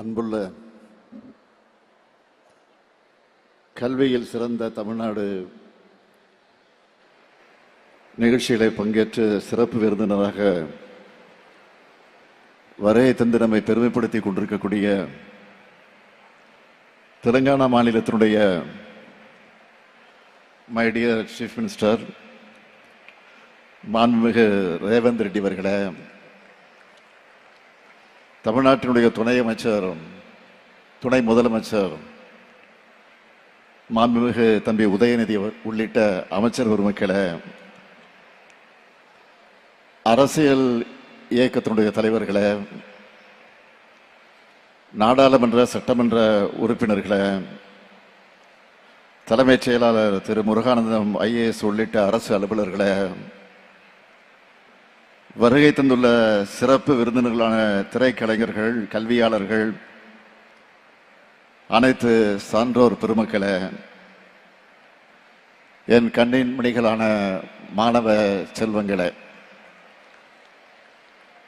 அன்புள்ள கல்வியில் சிறந்த தமிழ்நாடு நிகழ்ச்சிகளை பங்கேற்று சிறப்பு விருந்தினராக வருகை தந்து நம்மை பெருமைப்படுத்தி கொண்டிருக்கக்கூடிய தெலுங்கானா மாநிலத்தினுடைய மை டியர் சீஃப் மினிஸ்டர் மாண்புமிகு ரேவந்த் ரெட்டி அவர்களே, தமிழ்நாட்டினுடைய துணை அமைச்சர், துணை முதலமைச்சர் மாண்புமிகு தம்பி உதயநிதி உள்ளிட்ட அமைச்சர் பெருமக்களே, அரசியல் இயக்கத்தினுடைய தலைவர்களே, நாடாளுமன்ற சட்டமன்ற உறுப்பினர்களே, தலைமைச் செயலாளர் திரு முருகானந்தம் ஐஏஎஸ் உள்ளிட்ட அரசு அலுவலர்களே, வருகை தந்துள்ள சிறப்பு விருந்தினர்களான திரைக்கலைஞர்கள், கல்வியாளர்கள், அனைத்து சான்றோர் பெருமக்களே, என் கண்ணின் மணிகளான மாணவ செல்வங்களே,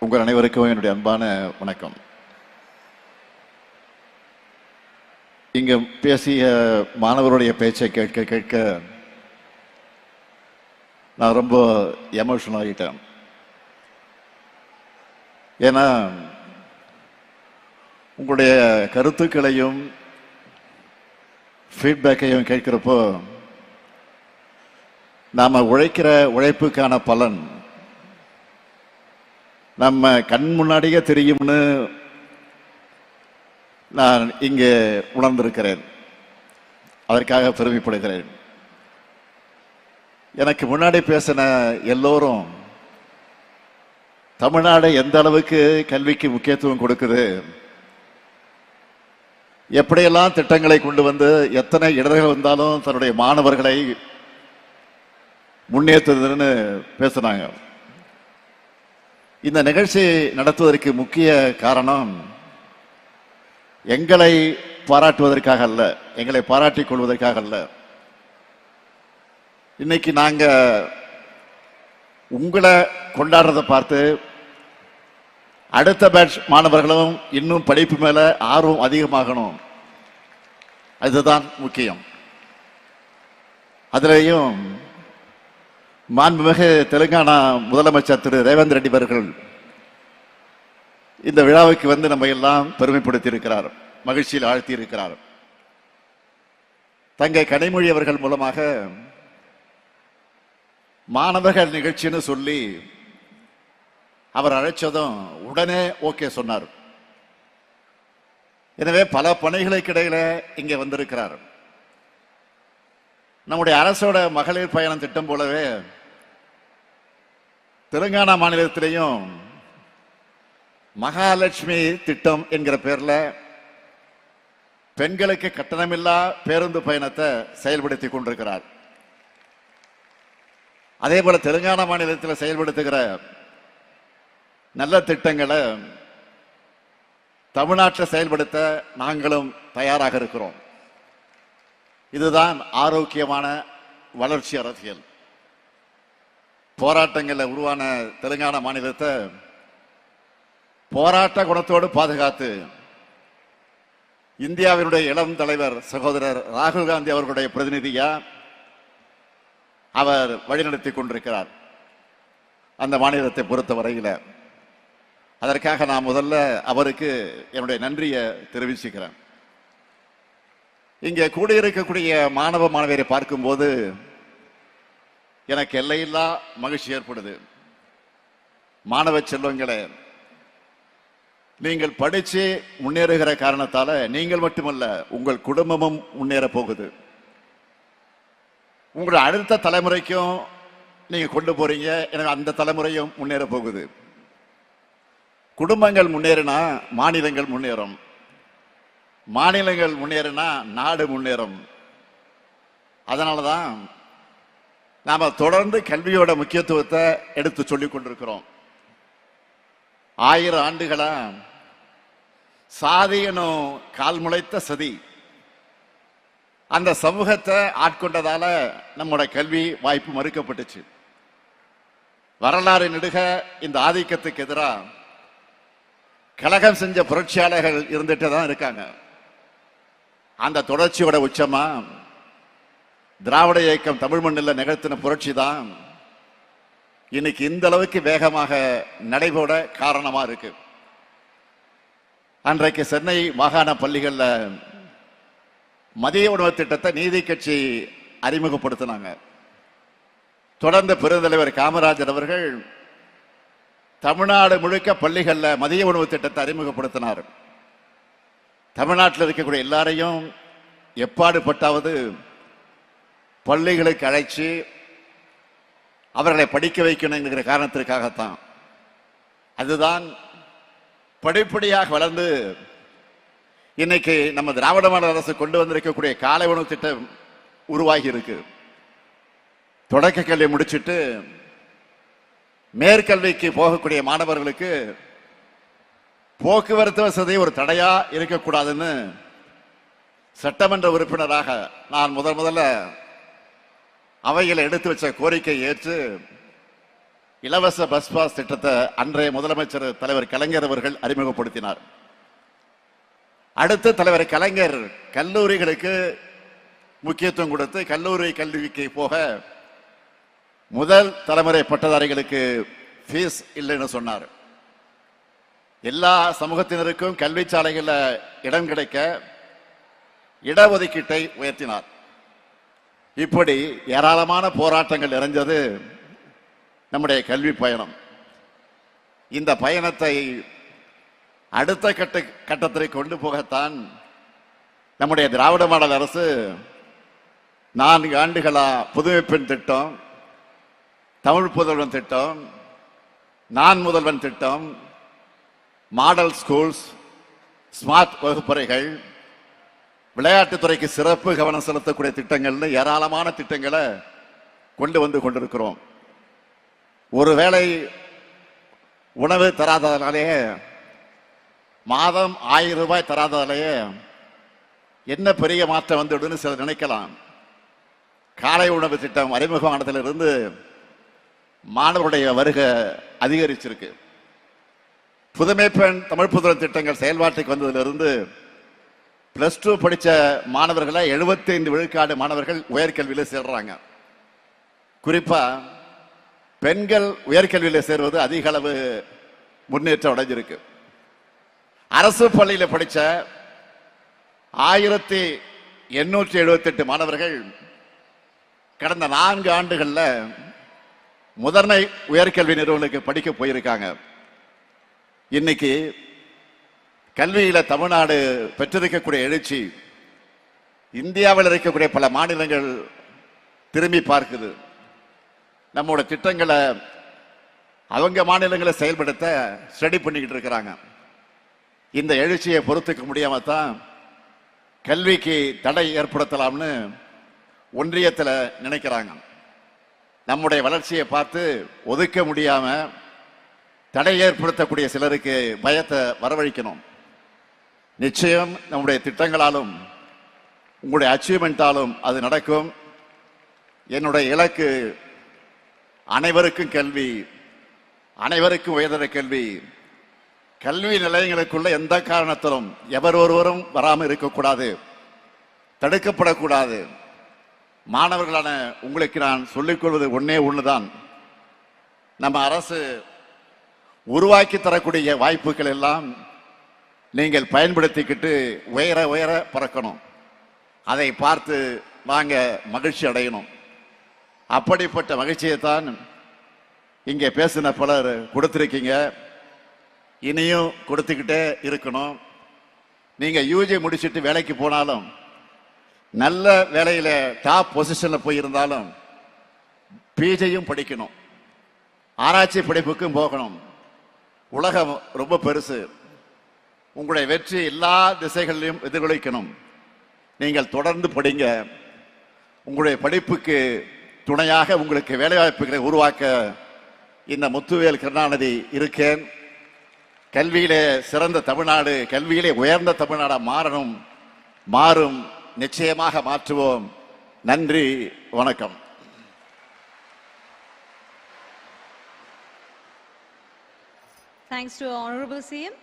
உங்கள் அனைவருக்கும் என்னுடைய அன்பான வணக்கம். இங்கு பேசிய மாணவருடைய பேச்சை கேட்க கேட்க நான் ரொம்ப எமோஷனல் ஆகிட்டேன். ஏன்னா உங்களுடைய கருத்துக்களையும் ஃபீட்பேக்கையும் கேட்கிறப்போ நாம் உழைக்கிற உழைப்புக்கான பலன் நம்ம கண் முன்னாடியே தெரியும்னு நான் இங்கே உணர்ந்திருக்கிறேன். அதற்காக பெருமைப்படுகிறேன். எனக்கு முன்னாடி பேசின எல்லோரும் தமிழ்நாடு எந்த அளவுக்கு கல்விக்கு முக்கியத்துவம் கொடுக்குது, எப்படியெல்லாம் திட்டங்களை கொண்டு வந்து எத்தனை இடர்கள் வந்தாலும் தன்னுடைய மாணவர்களை முன்னேற்றுதுன்னு பேசுனாங்க. இந்த நிகழ்ச்சி நடத்துவதற்கு முக்கிய காரணம் எங்களை பாராட்டுவதற்காக அல்ல, எங்களை பாராட்டிக் கொள்வதற்காக அல்ல. இன்னைக்கு நாங்க உங்களை கொண்டாடுறதை பார்த்து அடுத்த பேட்ச் மாணவர்களும் இன்னும் படிப்பு மேல ஆர்வம் அதிகமாகணும். அதுதான் முக்கியம். அதிலேயும் மாண்புமிகு தெலுங்கானா முதலமைச்சர் திரு ரேவந்த் ரெட்டி அவர்கள் இந்த விழாவுக்கு வந்து நம்ம எல்லாம் பெருமைப்படுத்தி இருக்கிறார், மகிழ்ச்சியில் ஆழ்த்தி இருக்கிறார். தங்கை கனிமொழி அவர்கள் மூலமாக மாணவர்கள் நிகழ்ச்சின்னு சொல்லி அவர் அழைச்சதும் உடனே ஓகே சொன்னார். எனவே பல பணிகளுக்கு இடையில இங்கே வந்திருக்கிறார். நம்முடைய அரசோட மகளிர் பயணம் திட்டம் போலவே தெலுங்கானா மாநிலத்திலையும் மகாலட்சுமி திட்டம் என்கிற பேர்ல பெண்களுக்கு கட்டணமில்லா பேருந்து பயணத்தை செயல்படுத்தி கொண்டிருக்கிறார். அதே போல தெலுங்கானா மாநிலத்தில் செயல்படுத்துகிற நல்ல திட்டங்களை தமிழ்நாட்டில் செயல்படுத்த நாங்களும் தயாராக இருக்கிறோம். இதுதான் ஆரோக்கியமான வளர்ச்சி அரசியல். போராட்டங்களில் உருவான தெலுங்கானா மாநிலத்தை போராட்ட குணத்தோடு பாதுகாத்து இந்தியாவினுடைய இளம் தலைவர் சகோதரர் ராகுல் காந்தி அவர்களுடைய பிரதிநிதியா அவர் வழிநடத்தி கொண்டிருக்கிறார் அந்த மாநிலத்தை பொறுத்த வரையில. அதற்காக நான் முதல்ல அவருக்கு என்னுடைய நன்றியை தெரிவிச்சுக்கிறேன். இங்கே கூடியிருக்கக்கூடிய மாணவ மாணவியரை பார்க்கும்போது எனக்கு எல்லையில்லா மகிழ்ச்சி ஏற்படுது. மாணவ செல்வங்களே, நீங்கள் படிச்சு முன்னேறுகிற காரணத்தால நீங்கள் மட்டுமல்ல உங்கள் குடும்பமும் முன்னேற போகுது. உங்களுடைய அடுத்த தலைமுறைக்கும் நீங்க கொண்டு போறீங்க. எனவே அந்த தலைமுறையும் முன்னேற போகுது. குடும்பங்கள் முன்னேறினா மாநிலங்கள் முன்னேறும், மாநிலங்கள் முன்னேறினா நாடு முன்னேறும். அதனாலதான் நாம தொடர்ந்து கல்வியோட முக்கியத்துவத்தை எடுத்து சொல்லிக் கொண்டிருக்கிறோம். 1000 ஆண்டுகளா சாதி எனும் கால் முளைத்த சதி அந்த சமூகத்தை ஆட்கொண்டதால நம்முடைய கல்வி வாய்ப்பு மறுக்கப்பட்டுச்சு. வரலாறு நெடுக இந்த ஆதிக்கத்துக்கு எதிராக கலகம் செஞ்ச புரட்சியாளர்கள் இருந்துட்டு தான் இருக்காங்க. அந்த தொடர்ச்சியோட உச்சமா திராவிட இயக்கம் தமிழ் மண்ணில் நிகழ்த்தின புரட்சி தான் இன்னைக்கு இந்த அளவுக்கு வேகமாக நடைபெற காரணமா இருக்கு. அன்றைக்கு சென்னை மாகாண பள்ளிகளில் மதிய உணவு திட்டத்தை நீதி கட்சி அறிமுகப்படுத்தினாங்க. தொடர்ந்து பெருந்தலைவர் காமராஜர் அவர்கள் தமிழ்நாடு முழுக்க பள்ளிகளில் மதிய உணவு திட்டத்தை அறிமுகப்படுத்தினார். தமிழ்நாட்டில் இருக்கக்கூடிய எல்லாரையும் எப்பாடுபட்டாவது பள்ளிகளுக்கு அழைச்சி அவர்களை படிக்க வைக்கணும் என்கிற காரணத்திற்காகத்தான். அதுதான் படிப்படியாக வளர்ந்து இன்னைக்கு நம்ம திராவிட மாடல் அரசு கொண்டு வந்திருக்கக்கூடிய காலை உணவு திட்டம் உருவாகி இருக்கு. தொடக்க கல்வி முடிச்சுட்டு மேற்கல்விக்கு போகக்கூடிய மாணவர்களுக்கு போக்குவரத்து வசதி ஒரு தடையா இருக்கக்கூடாதுன்னு சட்டமன்ற உறுப்பினராக நான் முதல்ல அவையில் எடுத்து வச்ச கோரிக்கை ஏற்று இலவச பஸ் பாஸ் திட்டத்தை அன்றைய முதலமைச்சர் தலைவர் கலைஞர் அவர்கள் அறிமுகப்படுத்தினார். அடுத்து தலைவர் கலைஞர் கல்லூரிகளுக்கு முக்கியத்துவம் கொடுத்து கல்லூரி கல்விக்கு போக முதல் தலைமுறை பட்டதாரிகளுக்கு ஃபீஸ் இல்லைன்னு சொன்னார். எல்லா சமூகத்தினருக்கும் கல்வி சாலைகளில் இடம் கிடைக்க இடஒதுக்கீட்டை உயர்த்தினார். இப்படி ஏராளமான போராட்டங்கள் நிறைஞ்சது நம்முடைய கல்வி பயணம். இந்த பயணத்தை அடுத்த கட்டத்திற்கு கொண்டு போகத்தான் நம்முடைய திராவிட மாடல் அரசு 4 ஆண்டுகளா புதுமை பெண் திட்டம், தமிழ் புதல்வன் திட்டம், நான் முதல்வன் திட்டம், மாடல் ஸ்கூல்ஸ், ஸ்மார்ட் வகுப்பறைகள், விளையாட்டுத்துறைக்கு சிறப்பு கவனம் செலுத்தக்கூடிய திட்டங்கள்னு ஏராளமான திட்டங்களை கொண்டு வந்து கொண்டிருக்கிறோம். ஒருவேளை உணவு தராததாலேயே, மாதம் 1000 ரூபாய் தராததாலேயே என்ன பெரிய மாற்றம் வந்துடுன்னு சிலர் நினைக்கலாம். காலை உணவு திட்டம் அறிமுகமானதிலிருந்து மாணவருடைய வருகை அதிகரிச்சிருக்கு. புதுமை பெண் தமிழ் புதல்வன் திட்டங்கள் செயல்பாட்டுக்கு வந்ததிலிருந்து +2 படித்த மாணவர்களை 75 விழுக்காடு மாணவர்கள் உயர்கல்வியில் சேர்றாங்க. குறிப்பா பெண்கள் உயர்கல்வியில் சேர்வது அதிக அளவு முன்னேற்றம் அடைஞ்சிருக்கு. அரசு பள்ளியில் படித்த 1878 மாணவர்கள் கடந்த 4 ஆண்டுகளில் முதன்மை உயர்கல்வி நிறுவனங்களுக்கு படிக்க போயிருக்காங்க. இன்னைக்கு கல்வியில தமிழ்நாடு பெற்றிருக்கக்கூடிய எழுச்சி இந்தியாவில் இருக்கக்கூடிய பல மாநிலங்கள் திரும்பி பார்க்குது. நம்மோட திட்டங்களை அவங்க மாநிலங்களை செயல்படுத்த ஸ்டடி பண்ணிக்கிட்டு இருக்கிறாங்க. இந்த எழுச்சியை பொறுத்துக்க முடியாம தான் கல்விக்கு தடை ஏற்படுத்தலாம்னு ஒன்றியத்தில் நினைக்கிறாங்க. நம்முடைய வளர்ச்சியை பார்த்து ஒதுக்க முடியாம தடை ஏற்படுத்தக்கூடிய சிலருக்கு பயத்தை வரவழைக்கணும். நிச்சயம் நம்முடைய திட்டங்களாலும் உங்களுடைய அச்சீவ்மெண்டாலும் அது நடக்கும். என்னுடைய இலக்கு அனைவருக்கும் கல்வி, அனைவருக்கும் உயர்தர கல்வி. கல்வி நிலையங்களுக்குள்ள எந்த காரணத்திலும் எவர் ஒருவரும் வராமல் இருக்கக்கூடாது, தடுக்கப்படக்கூடாது. மாணவர்களான உங்களுக்கு நான் சொல்லிக்கொள்வது ஒண்ணுதான், நம்ம அரசு உருவாக்கி தரக்கூடிய வாய்ப்புகள் எல்லாம் நீங்கள் பயன்படுத்திக்கிட்டு உயர உயர பறக்கணும். அதை பார்த்து நாங்க மகிழ்ச்சி அடையணும். அப்படிப்பட்ட மகிழ்ச்சியை தான் இங்கே பேசின பலர் கொடுத்திருக்கீங்க, இனியும் கொடுத்துக்கிட்டே இருக்கணும். நீங்க யூஜி முடிச்சுட்டு வேலைக்கு போனாலும், நல்ல வேலையில டாப் பொசிஷன்ல போயிருந்தாலும் பிஜியும் படிக்கணும், ஆராய்ச்சி படிப்புக்கும் போகணும். உலகம் ரொம்ப பெருசு. உங்களுடைய வெற்றி எல்லா திசைகளிலும் எதிர்கொள்ளிக்கணும். நீங்கள் தொடர்ந்து படிங்க. உங்களுடைய படிப்புக்கு துணையாக உங்களுக்கு வேலைவாய்ப்புகளை உருவாக்க இந்த முத்துவேல் கருணாநிதி இருக்கேன். கல்வியிலே சிறந்த தமிழ்நாடு, கல்வியிலே உயர்ந்த தமிழ்நாடா மாறும். நிச்சயமாக மாற்றுவோம். நன்றி, வணக்கம். Thanks to Honorable CM.